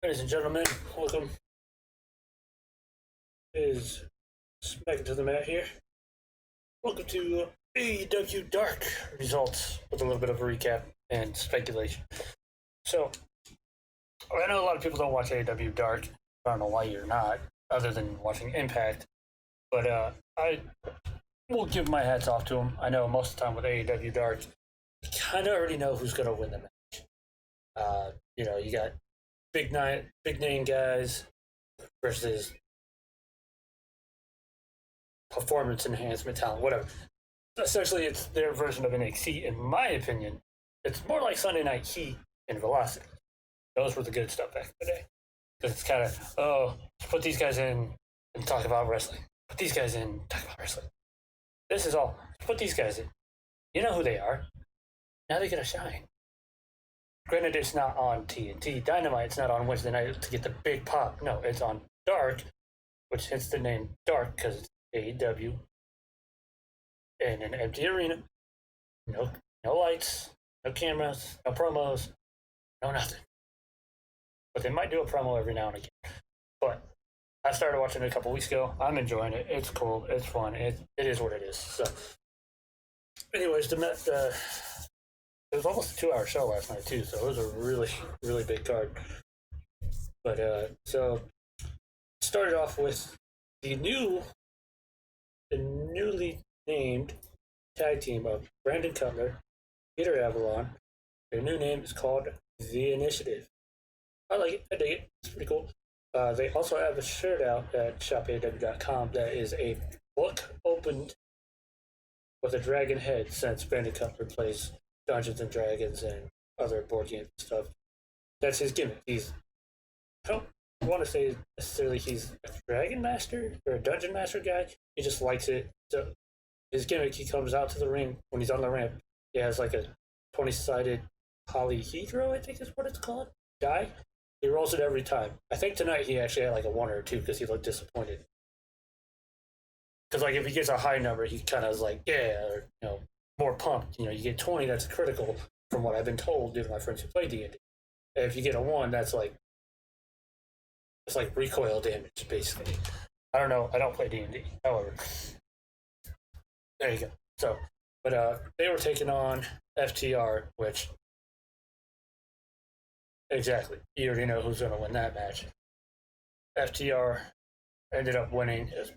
Ladies and gentlemen, welcome. Is smacking to the mat here. Welcome to AEW Dark results with a little bit of a recap and speculation. So, I know a lot of people don't watch AEW Dark. I don't know why you're not, other than watching Impact. But I will give my hats off to them. I know most of the time with AEW Dark, you kind of already know who's going to win the match. You got big name guys versus performance enhancement talent, whatever. Essentially, it's their version of NXT, in my opinion. It's more like Sunday Night Heat and Velocity. Those were the good stuff back in the day. Because it's kind of, put these guys in and talk about wrestling. Put these guys in, talk about wrestling. This is all. Put these guys in. You know who they are. Now they get a shine. Granted, it's not on TNT. Dynamite, it's not on Wednesday night to get the big pop. No, it's on Dark, which hence the name Dark because it's AEW in an empty arena. No lights, no cameras, no promos, no nothing. But they might do a promo every now and again. But I started watching it a couple weeks ago. I'm enjoying it. It's cool. It's fun. It is what it is. So, anyways, it was almost a 2-hour show last night too, so it was a really, really big card. But so started off with the newly named tag team of Brandon Cutler, Peter Avalon. Their new name is called The Initiative. I like it. I dig it. It's pretty cool. They also have a shirt out at shopaw.com that is a book opened with a dragon head, since Brandon Cutler plays Dungeons and Dragons and other board games and stuff. That's his gimmick. I don't want to say necessarily he's a dragon master or a dungeon master guy. He just likes it. So his gimmick, he comes out to the ring when he's on the ramp. He has like a 20-sided polyhedro, I think is what it's called, die. He rolls it every time. I think tonight he actually had like a 1 or a 2 because he looked disappointed. Because like if he gets a high number, he kind of is like, yeah, or more pumped. You get 20, that's critical from what I've been told due to my friends who play D&D. And if you get a 1, that's like, it's like recoil damage, basically. I don't know. I don't play D&D. However, there you go. So, but they were taking on FTR, which, exactly, you already know who's going to win that match. FTR ended up winning. It was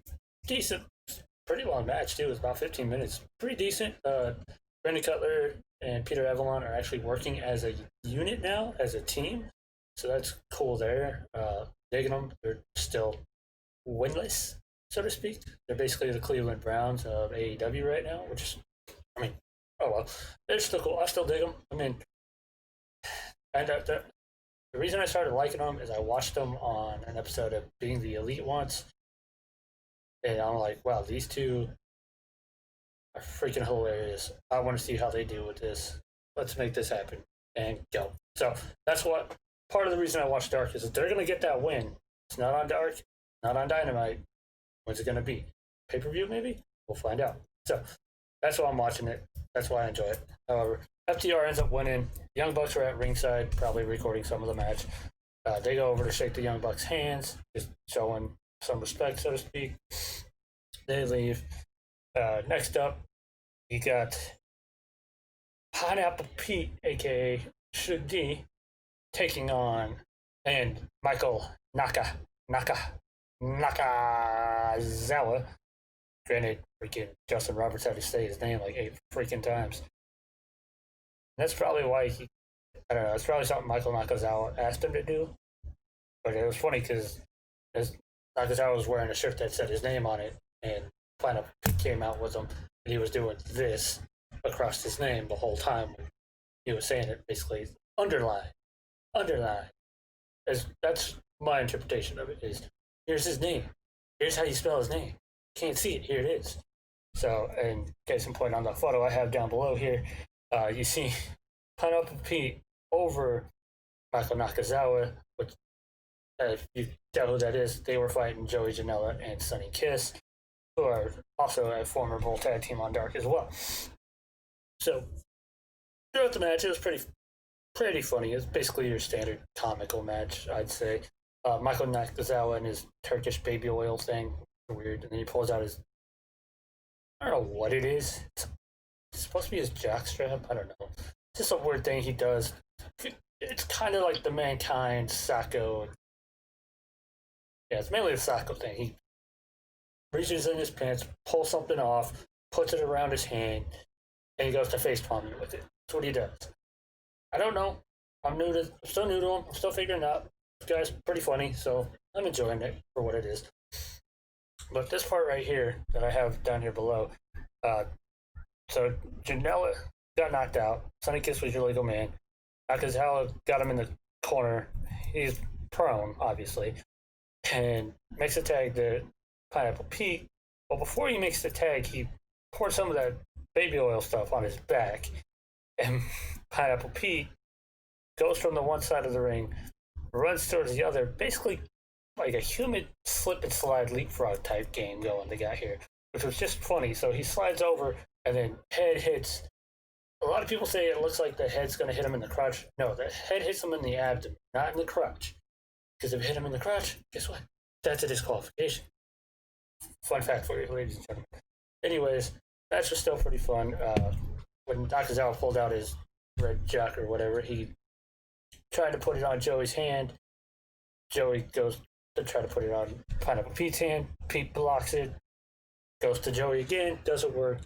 decent. Pretty long match too. It was about 15 minutes. Pretty decent. Brandon Cutler and Peter Avalon are actually working as a unit now, as a team. So that's cool there. Digging them. They're still winless, so to speak. They're basically the Cleveland Browns of AEW right now, which is, oh well. They're still cool. I still dig them. And the reason I started liking them is I watched them on an episode of Being the Elite once. And I'm like, wow, these two are freaking hilarious. I want to see how they deal with this. Let's make this happen and go. So that's what part of the reason I watch Dark is that they're going to get that win. It's not on Dark, not on Dynamite. When's it going to be? Pay-per-view maybe? We'll find out. So that's why I'm watching it. That's why I enjoy it. However, FTR ends up winning. Young Bucks are at ringside, probably recording some of the match. They go over to shake the Young Bucks' hands, just showing some respect, so to speak. They leave. Next up, you got Pineapple Pete, aka Shug D, taking on and Michael Nakazawa. Granted, freaking Justin Roberts had to say his name like 8 freaking times. That's probably why I don't know. It's probably something Michael Nakazawa asked him to do. But it was funny because Nakazawa was wearing a shirt that said his name on it, and Planet came out with him, and he was doing this across his name the whole time. He was saying it basically, underline. That's my interpretation of it, is here's his name. Here's how you spell his name. Can't see it. Here it is. So, and case in point, on the photo I have down below here, you see Pineapple Pete over Michael Nakazawa, which, if you tell who that is, they were fighting Joey Janela and Sonny Kiss, who are also a formidable tag team on Dark as well. So, throughout the match, it was pretty pretty funny. It's basically your standard comical match, I'd say. Michael Nakazawa and his Turkish baby oil thing, weird, and then he pulls out his, I don't know what it is. It's supposed to be his jockstrap. I don't know. It's just a weird thing he does. It's kind of like the Mankind Sacco. Yeah, it's mainly the Sacco thing. He reaches in his pants, pulls something off, puts it around his hand, and he goes to face palming with it. That's what he does. I don't know. I'm still new to him. I'm still figuring out. This guy's pretty funny, so I'm enjoying it for what it is. But this part right here that I have down here below, so Janela got knocked out. Sonny Kiss was your legal man. Nakazawa got him in the corner. He's prone, obviously, and makes a tag to Pineapple Pete. But before he makes the tag, he pours some of that baby oil stuff on his back, and Pineapple Pete goes from the one side of the ring, runs towards the other, basically like a human slip and slide leapfrog type game going they got here, which was just funny. So he slides over and then head hits. A lot of people say it looks like the head's going to hit him in the crotch. No, the head hits him in the abdomen, not in the crotch. Because if it hit him in the crotch, guess what? That's a disqualification. Fun fact for you, ladies and gentlemen. Anyways, match was still pretty fun. When Nakazawa pulled out his red jock or whatever, he tried to put it on Joey's hand. Joey goes to try to put it on Pineapple Pete's hand. Pete blocks it. Goes to Joey again. Doesn't work.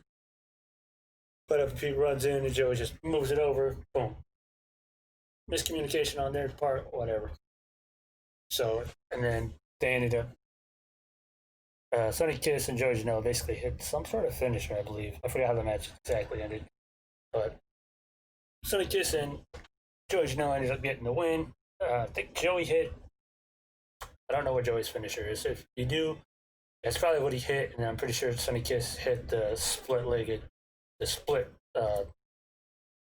Pineapple Pete runs in and Joey just moves it over. Boom. Miscommunication on their part. Whatever. So, and then they ended up Sonny Kiss and Joey Janela basically hit some sort of finisher, I believe. I forgot how the match exactly ended. But Sonny Kiss and Joey Janela ended up getting the win. I think Joey hit, I don't know what Joey's finisher is. If you do, that's probably what he hit. And I'm pretty sure Sonny Kiss hit the split-legged, the split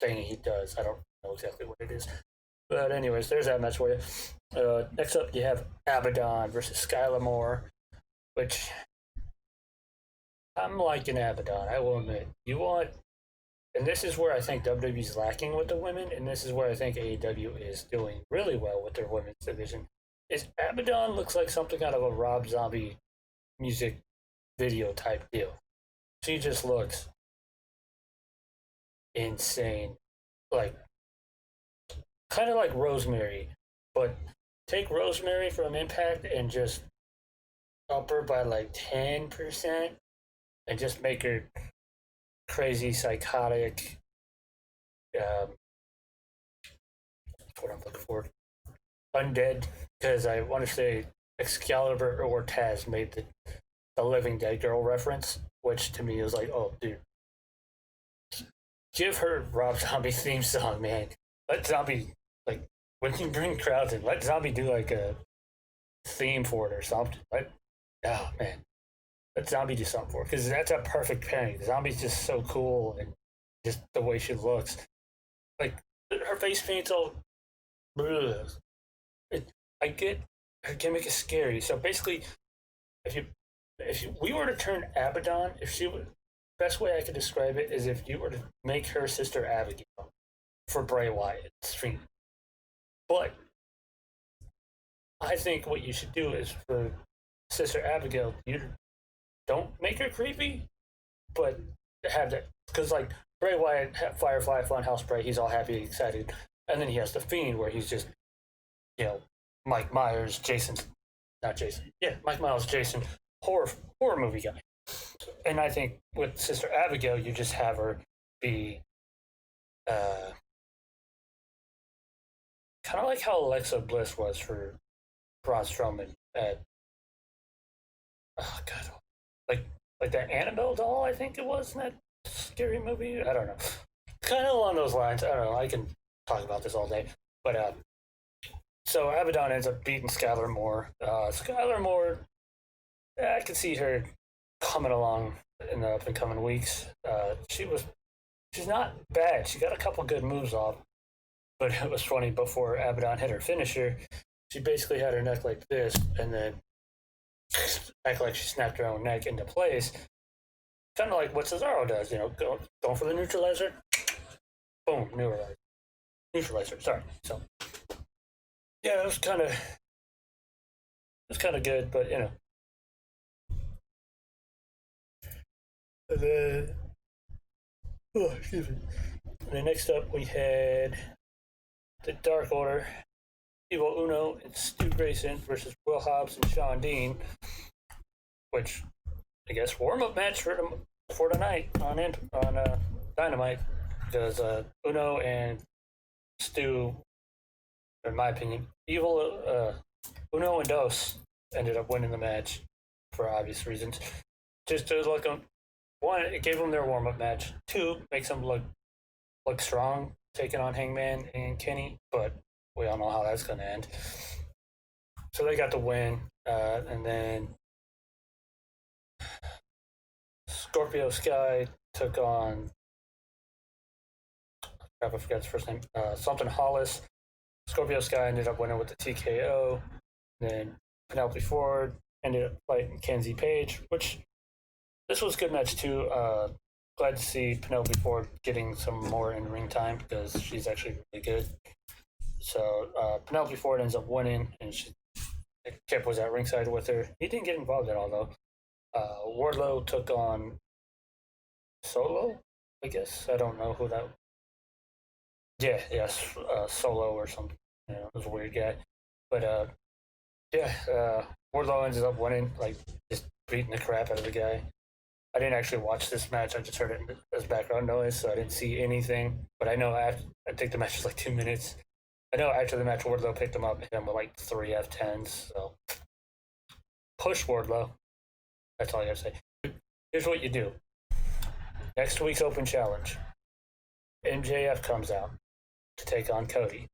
thing he does. I don't know exactly what it is. But anyways, there's that match for you. Next up, you have Abaddon versus Skylar Moore, which I'm liking Abaddon, I will admit. You want, and this is where I think WWE's lacking with the women, and this is where I think AEW is doing really well with their women's division, is Abaddon looks like something out of a Rob Zombie music video type deal. She just looks insane. Like, kind of like Rosemary, but take Rosemary from Impact and just up her by like 10% and just make her crazy, psychotic, what I'm looking for, undead, because I want to say Excalibur or Taz made the Living Dead Girl reference, which to me is like, oh, dude, give her Rob Zombie theme song, man. Let Zombie, like, when you bring crowds in, let Zombie do like a theme for it or something. Oh man, let Zombie do something for it, because that's a perfect pairing. Zombie's just so cool, and just the way she looks, like her face paint's all. I get her gimmick is scary. So basically, we were to turn Abaddon, if she would, best way I could describe it is if you were to make her sister Abigail for Bray Wyatt stream. But I think what you should do is for Sister Abigail, you don't make her creepy, but have that, because like Bray Wyatt, Firefly, Funhouse Bray, he's all happy, excited, and then he has the Fiend where he's just, Mike Myers, Mike Myers, Jason, horror movie guy. And I think with Sister Abigail, you just have her be kind of like how Alexa Bliss was for Braun Strowman at, oh god, like that Annabelle doll, I think it was in that scary movie. I don't know, kind of along those lines. I don't know. I can talk about this all day, but so Abaddon ends up beating Skylar Moore. Skylar Moore, I can see her coming along in the up and coming weeks. She's not bad. She got a couple good moves off, but it was funny. Before Abaddon hit her finisher, she basically had her neck like this, and then act like she snapped her own neck into place, kind of like what Cesaro does. Going for the neutralizer, boom, neutralizer. Sorry. So yeah, it was kind of good, but you know. And then, oh, excuse me. And then next up we had the Dark Order, Evil Uno and Stu Grayson versus Will Hobbs and Sean Dean, which I guess warm up match for tonight on Dynamite, because Uno and Stu, in my opinion, Uno and Dos ended up winning the match for obvious reasons. Just to look on one, it gave them their warm up match. Two, makes them look strong taking on Hangman and Kenny, but we all know how that's going to end. So they got the win, and then Scorpio Sky took on, I forgot his first name, something Hollis. Scorpio Sky ended up winning with the TKO. Then Penelope Ford ended up fighting Kenzie Page, which this was a good match too. Glad to see Penelope Ford getting some more in ring time because she's actually really good. So Penelope Ford ends up winning, and Kip was at ringside with her. He didn't get involved at all though. Wardlow took on Solo, I guess. I don't know who that. Yeah, yes, Solo or something. You know, it was a weird guy, but Wardlow ends up winning, like just beating the crap out of the guy. I didn't actually watch this match. I just heard it as background noise, so I didn't see anything. But I know I think the match was like 2 minutes. I know after the match, Wardlow picked him up, hit him with like 3 F10s. So push Wardlow. That's all I gotta say. Here's what you do. Next week's Open Challenge, MJF comes out to take on Cody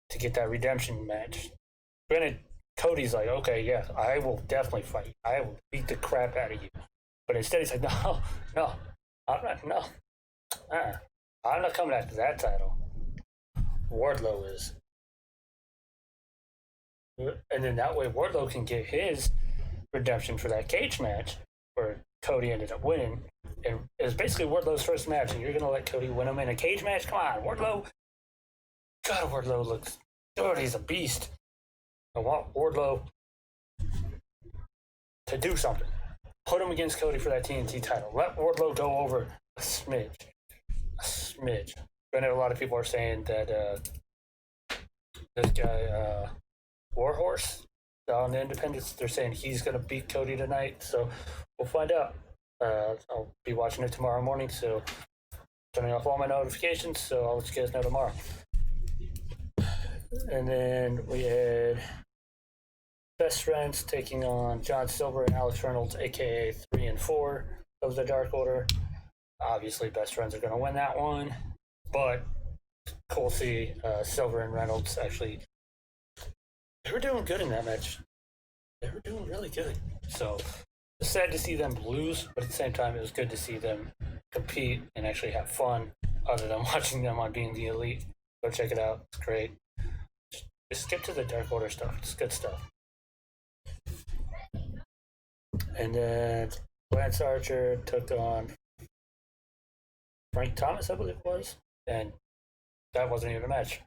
to get that redemption match. Granted, Cody's like, okay, yeah, I will definitely fight. I will beat the crap out of you. But instead, he's like, no, I'm not, no. I'm not coming after that title. Wardlow is. And then that way, Wardlow can get his redemption for that cage match where Cody ended up winning. And it was basically Wardlow's first match, and you're going to let Cody win him in a cage match? Come on, Wardlow. God, Wardlow looks good. He's a beast. I want Wardlow to do something. Put him against Cody for that TNT title. Let Wardlow go over a smidge. A smidge. Granted, a lot of people are saying that this guy, Warhorse, on the Independents, they're saying he's going to beat Cody tonight. So we'll find out. I'll be watching it tomorrow morning, so turning off all my notifications, so I'll let you guys know tomorrow. And then we had Best Friends taking on John Silver and Alex Reynolds, aka 3 and 4 of the Dark Order. Obviously, Best Friends are going to win that one, but cool to see Silver and Reynolds actually. They were doing good in that match. They were doing really good. So it's sad to see them lose, but at the same time, it was good to see them compete and actually have fun, other than watching them on Being the Elite. Go check it out. It's great. Just skip to the Dark Order stuff. It's good stuff. And then Lance Archer took on Frank Thomas, I believe it was. And that wasn't even a match.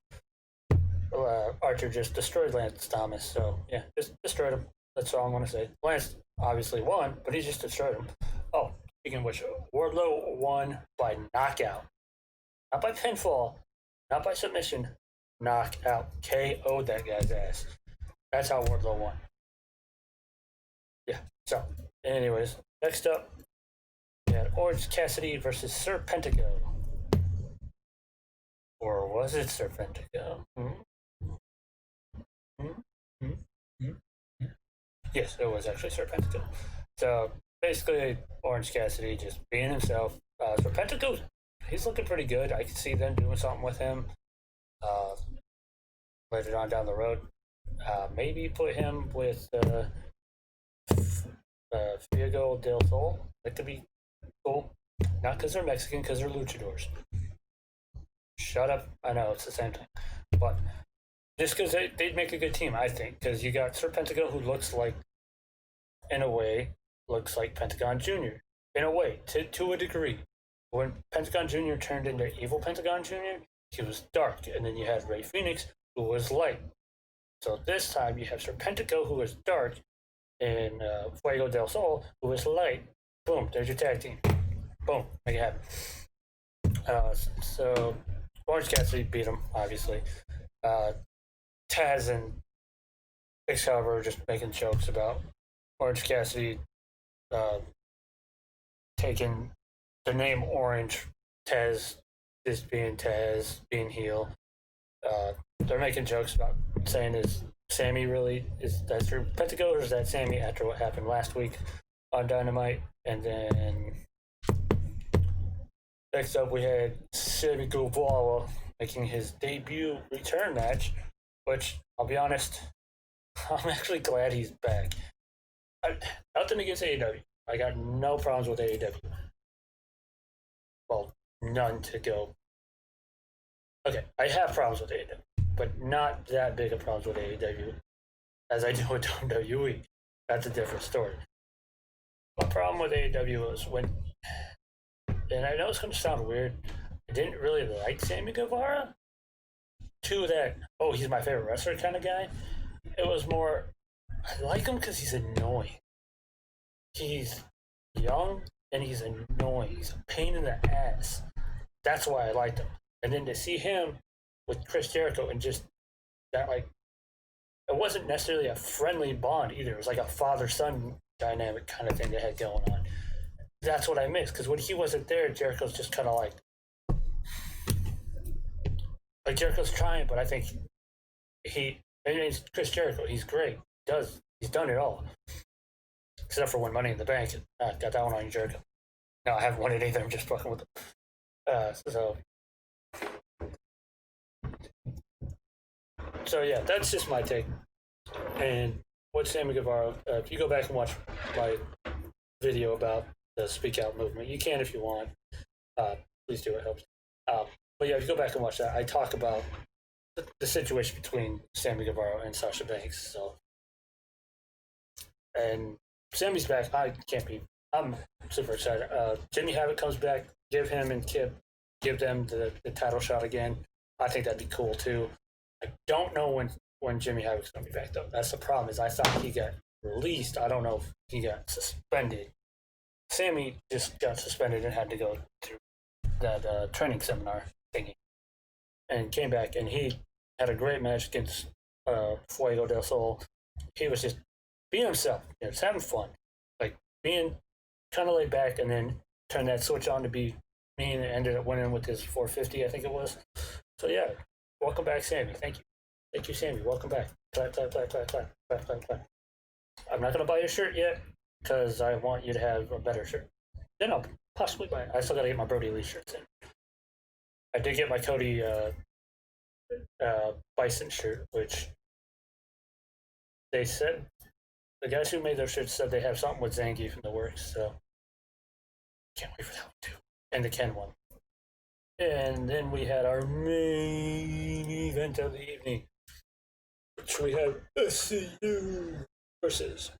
Archer just destroyed Lance Thomas. So, yeah, just destroyed him. That's all I'm going to say. Lance obviously won, but he just destroyed him. Oh, speaking of which, Wardlow won by knockout. Not by pinfall, not by submission. Knockout. KO'd that guy's ass. That's how Wardlow won. Yeah, so, anyways, next up, we had Orange Cassidy versus Serpentico. Or was it Serpentico? Yes, it was actually Serpentico. So, basically, Orange Cassidy just being himself. Serpentico, he's looking pretty good. I can see them doing something with him later on down the road. Maybe put him with Fiego del Sol. That could be cool. Not because they're Mexican, because they're luchadors. Shut up. I know, it's the same thing. But just because they'd make a good team, I think. Because you got Serpentico, who looks like, in a way, looks like Pentagon Jr. In a way, to a degree. When Pentagon Jr. turned into Evil Pentagon Jr., he was dark, and then you had Ray Phoenix, who was light. So this time you have Serpentico, who is dark, and Fuego del Sol, who is light. Boom, there's your tag team. Boom, make it happen. So Orange Cassidy beat him, obviously. Taz and Excalibur were just making jokes about Orange Cassidy taking the name Orange, Taz, this being Taz, being heel. They're making jokes about saying, is Sammy really, is that true Pentago, or is that Sammy after what happened last week on Dynamite? And then next up we had Sammy Guevara making his debut return match, which, I'll be honest, I'm actually glad he's back. Nothing against AEW. I got no problems with AEW. Well, none to go. Okay, I have problems with AEW, but not that big of problems with AEW as I do with WWE. That's a different story. My problem with AEW was when, and I know it's going to sound weird, I didn't really like Sammy Guevara. To that, oh, he's my favorite wrestler kind of guy. It was more, I like him because he's annoying. He's young and he's annoying. He's a pain in the ass. That's why I liked him. And then to see him with Chris Jericho and just that, like, it wasn't necessarily a friendly bond either. It was like a father-son dynamic kind of thing they had going on. That's what I missed, because when he wasn't there, Jericho's just kind of like Jericho's trying, but I think it's Chris Jericho. He's great. He's done it all, except for one Money in the Bank. Got that one on you, Jericho. No, I haven't won it either. I'm just fucking with him. So yeah, that's just my take. And what Sammy Guevara, if you go back and watch my video about the Speak Out movement, you can if you want. Please do, it helps. But yeah, if you go back and watch that, I talk about the situation between Sammy Guevara and Sasha Banks. So, and Sammy's back. I'm super excited. Jimmy Havoc comes back. Give him and Kip, give them the title shot again. I think that'd be cool too. I don't know when Jimmy Havoc's gonna be back though. That's the problem. Is I thought he got released. I don't know if he got suspended. Sammy just got suspended and had to go through that training seminar thingy, and came back, and he had a great match against Fuego del Sol. He was just being himself, just having fun, like being kind of laid back, and then turn that switch on to be mean, and ended up winning with his 450, I think it was. So yeah, welcome back, Sammy. Thank you, Sammy. Welcome back. Clap, clap, clap, clap, clap, clap, clap, clap. I'm not gonna buy your shirt yet because I want you to have a better shirt. Then I'll possibly buy it. I still gotta get my Brody Lee shirts in. I did get my Cody Bison shirt, which they said the guys who made those shirts said they have something with Zangief in the works, so can't wait for that one too. And the Ken one. And then we had our main event of the evening, which we have SCU versus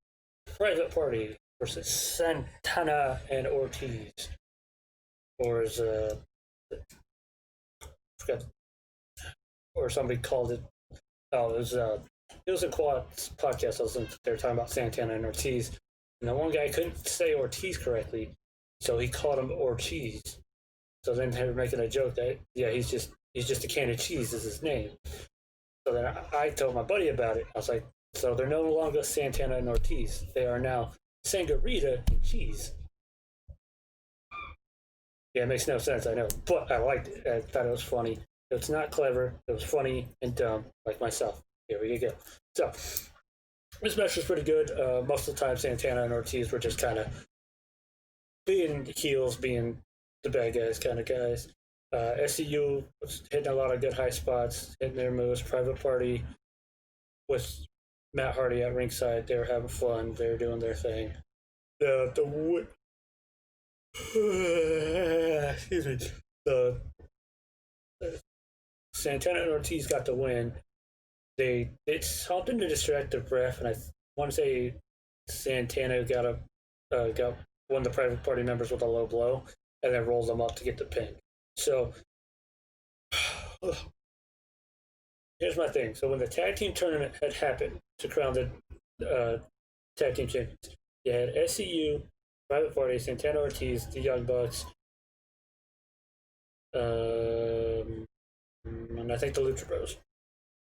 Private Party versus Santana and Ortiz. Or as or somebody called it. Oh, it was a podcast I was listening to. They were talking about Santana and Ortiz, and the one guy couldn't say Ortiz correctly, so he called him Ortiz. So then they were making a joke that he's just a can of cheese is his name. So then I told my buddy about it. I was like, so they're no longer Santana and Ortiz. They are now Sangarita and Cheese. Yeah, it makes no sense, I know. But I liked it. I thought it was funny. It's not clever. It was funny and dumb, like myself. Here we go. So, this match was pretty good. Most of the time, Santana and Ortiz were just kind of being heels, being the bad guys kind of guys. SCU was hitting a lot of good high spots, hitting their moves. Private Party with Matt Hardy at ringside. They were having fun. They were doing their thing. Excuse me. The Santana and Ortiz got the win. They did something to distract the ref, and I want to say Santana got one of the Private Party members with a low blow, and then rolled them up to get the pin. So Here's my thing. So when the tag team tournament had happened to crown the tag team champions, you had SCU, Private Party, Santana Ortiz, the Young Bucks, and I think the Lucha Bros.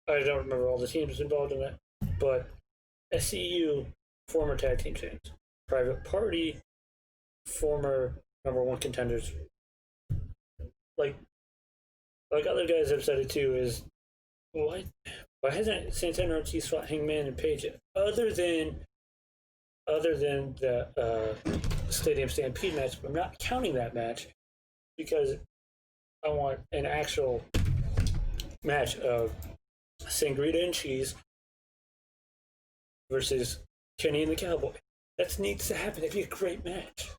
I don't remember all the teams involved in that, but SCU, former tag team champions. Private Party, former number one contenders. Like other guys have said it too, is why hasn't Santana Ortiz fought Hangman and Page yet? Other than the Stadium Stampede match, but I'm not counting that match because I want an actual match of Sangrita and Cheese versus Kenny and the Cowboy. That needs to happen. It'd be a great match.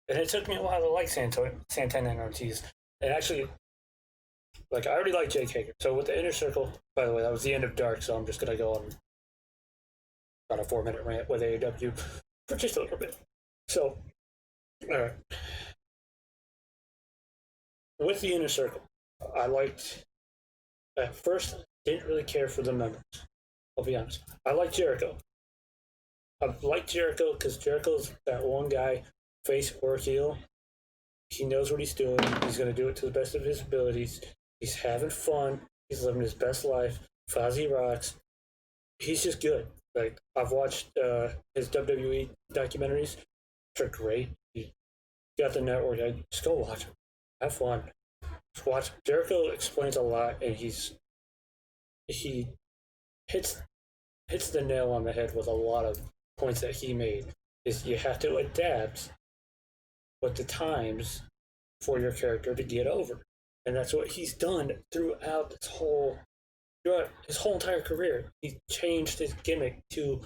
And it took me a while to like Santana and Ortiz. And actually, I already like Jake Hager. So with the Inner Circle, by the way, that was the end of Dark, so I'm just going to go on about a 4-minute rant with AEW for just a little bit. So, alright. With the Inner Circle, I liked, at first, didn't really care for the members. I'll be honest. I like Jericho. I like Jericho because Jericho's that one guy, face or heel. He knows what he's doing. He's going to do it to the best of his abilities. He's having fun. He's living his best life. Fozzy rocks. He's just good. I've watched his WWE documentaries. They're great. You got the network. Just go watch them. Have fun. Just watch. Jericho explains a lot, and he hits the nail on the head with a lot of points that he made. Is you have to adapt with the times for your character to get over, and that's what he's done throughout his whole entire career. He changed his gimmick to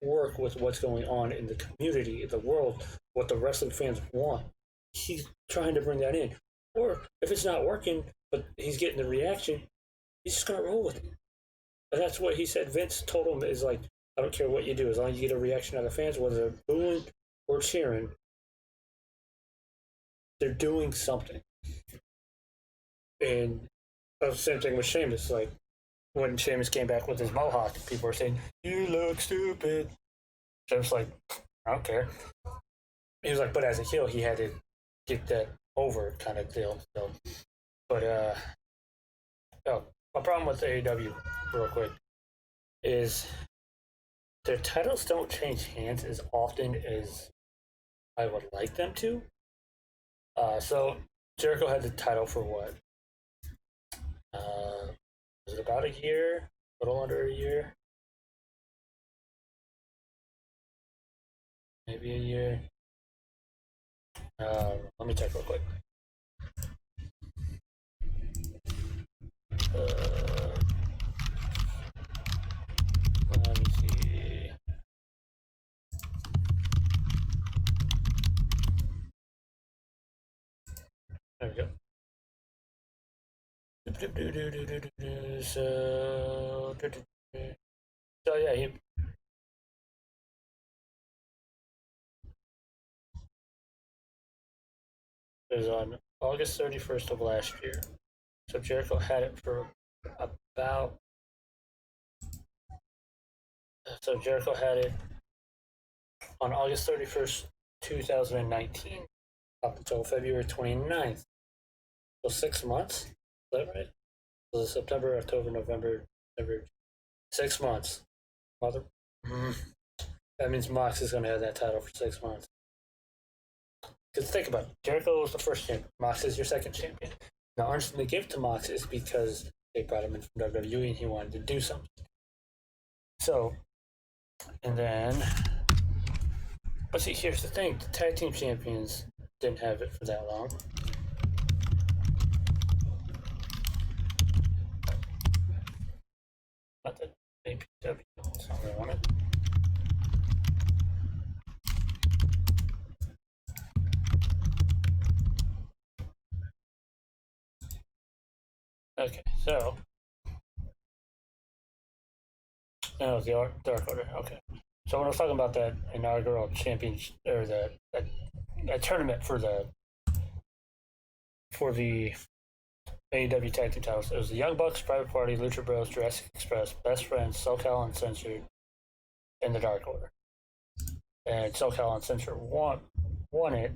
work with what's going on in the community, in the world, what the wrestling fans want. He's trying to bring that in. Or if it's not working, but he's getting the reaction, he's just gonna roll with it. And that's what he said. Vince told him is I don't care what you do, as long as you get a reaction out of the fans, whether they're booing or cheering, they're doing something. And the same thing with Sheamus. When Sheamus came back with his mohawk, people were saying, "You look stupid." Sheamus I don't care. He was but as a heel, he had to get that over kind of deal. So, but my problem with AEW, real quick, is their titles don't change hands as often as I would like them to. So Jericho had the title for what? Was it about a year? A little under a year? Maybe a year. Let me check real quick. Let me see. There we go. So yeah, he was on August 31st of last year. So Jericho had it for about. So Jericho had it on August 31st, 2019, up until February 29th. So 6 months? Is that right? So September, October, November, December. 6 months. Mother. That means Mox is going to have that title for 6 months. Because think about it. Jericho was the first champion. Mox is your second champion. Now, the reason they give it to Mox is because they brought him in from WWE and he wanted to do something. So, and then, but see, here's the thing. The tag team champions didn't have it for that long. Not that AEW, that's not what I wanted. Okay, so that was the Dark Order. Okay, so when I was talking about that inaugural championship or that tournament for the AEW Tag Team titles. It was the Young Bucks, Private Party, Lucha Bros, Jurassic Express, Best Friends, SoCal Uncensored, and the Dark Order. And SoCal Uncensored won it.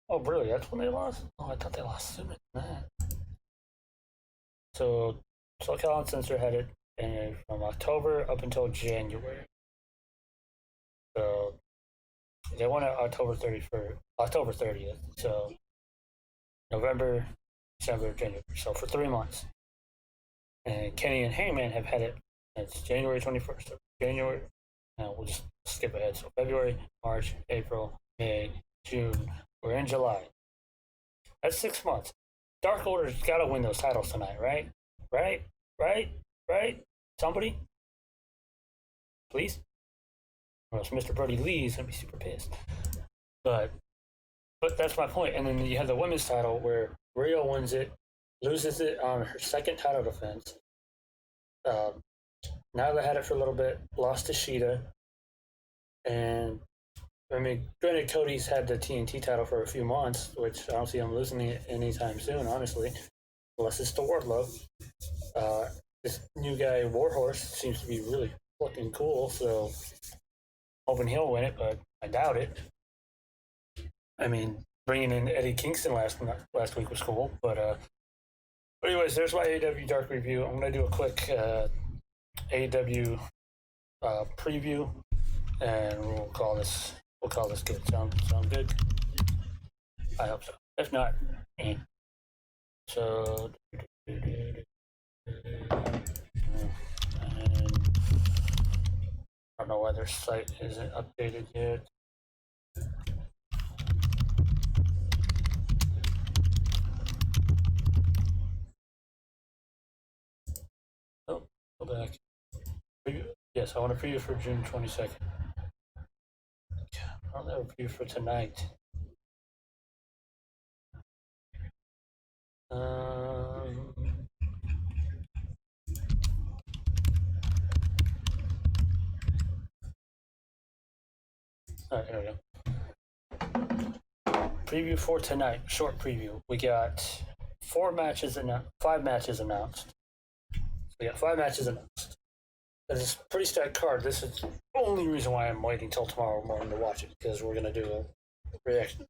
Oh, really? That's when they lost? Oh, I thought they lost sooner than that. So, SoCal Uncensored had it from October up until January. So, they won it October 30th. So, November, December, January. So, for 3 months. And Kenny and Hangman have had it since January 21st. So, January, now we'll just skip ahead. So, February, March, April, May, June. We're in July. That's 6 months. Dark Order's got to win those titles tonight, right? Right? Somebody? Please? Or else Mr. Brody Lee's going to be super pissed. But that's my point. And then you have the women's title where Rio wins it, loses it on her second title defense. Nyla had it for a little bit, lost to Sheeta. And I mean, granted, Cody's had the TNT title for a few months, which I don't see him losing it anytime soon, honestly, unless it's to Wardlow. This new guy, Warhorse, seems to be really fucking cool, so hoping he'll win it, but I doubt it. I mean, bringing in Eddie Kingston last week was cool, but anyways, there's my AEW Dark review. I'm gonna do a quick AEW preview, and we'll call this good. Sound good? I hope so. If not, so I don't know why their site isn't updated yet. Oh, go back. Yes, I want to preview for June 22nd. I don't have a preview for tonight. Alright, here we go. Preview for tonight. Short preview. We got 5 matches announced. So we got 5 matches announced. It's a pretty stacked card. This is the only reason why I'm waiting till tomorrow morning to watch it, because we're gonna do a reaction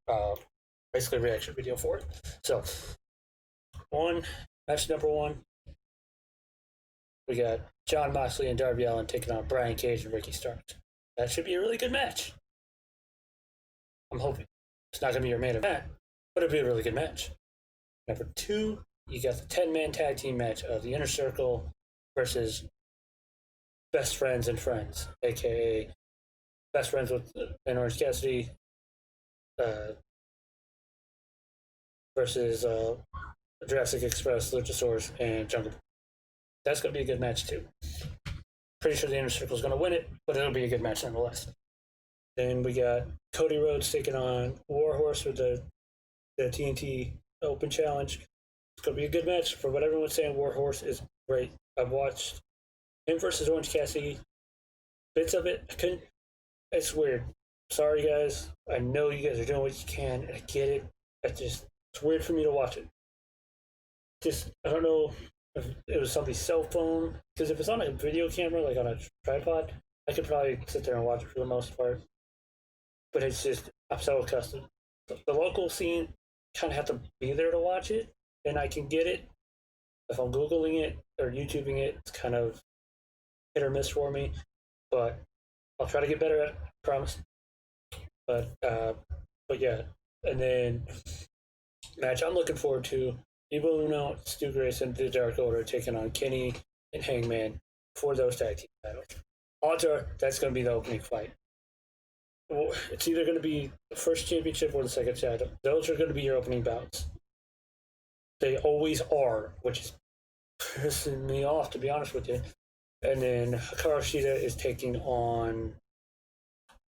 video for it. So, match number 1, we got Jon Moxley and Darby Allin taking on Brian Cage and Ricky Starks. That should be a really good match. I'm hoping. It's not gonna be your main event, but it'll be a really good match. Number 2, you got the 10-man tag team match of the Inner Circle versus Best Friends and Friends, aka Best Friends with Orange Cassidy versus Jurassic Express, Luchasaurus, and Jungle Boy. That's going to be a good match too. Pretty sure the Inner Circle is going to win it, but it'll be a good match nonetheless. Then we got Cody Rhodes taking on Warhorse with the TNT Open Challenge. It's going to be a good match. For what everyone's saying, Warhorse is great. I've watched him versus Orange Cassidy. Bits of it, I couldn't. It's weird. Sorry, guys. I know you guys are doing what you can. I get it. It's weird for me to watch it. I don't know if it was somebody's cell phone. Because if it's on a video camera, like on a tripod, I could probably sit there and watch it for the most part. But it's just, I'm so accustomed. The local scene, kind of have to be there to watch it, and I can get it. If I'm Googling it or YouTubing it, it's kind of hit or miss for me. But I'll try to get better at it, I promise. But yeah. And then, match I'm looking forward to, Evil Uno, Stu Grayson, the Dark Order taking on Kenny and Hangman for those tag team titles. Odds are that's going to be the opening fight. It's either going to be the first championship or the second title. Those are going to be your opening bouts. They always are, which is pissing me off, to be honest with you. And then Hikaru Shida is taking on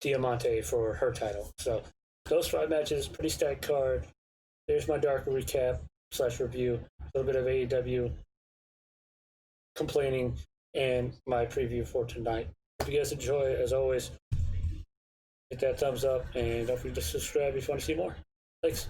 Diamante for her title. So those 5 matches, pretty stacked card. There's my Dark recap / review. A little bit of AEW complaining and my preview for tonight. If you guys enjoy, as always, hit that thumbs up and don't forget to subscribe if you want to see more. Thanks.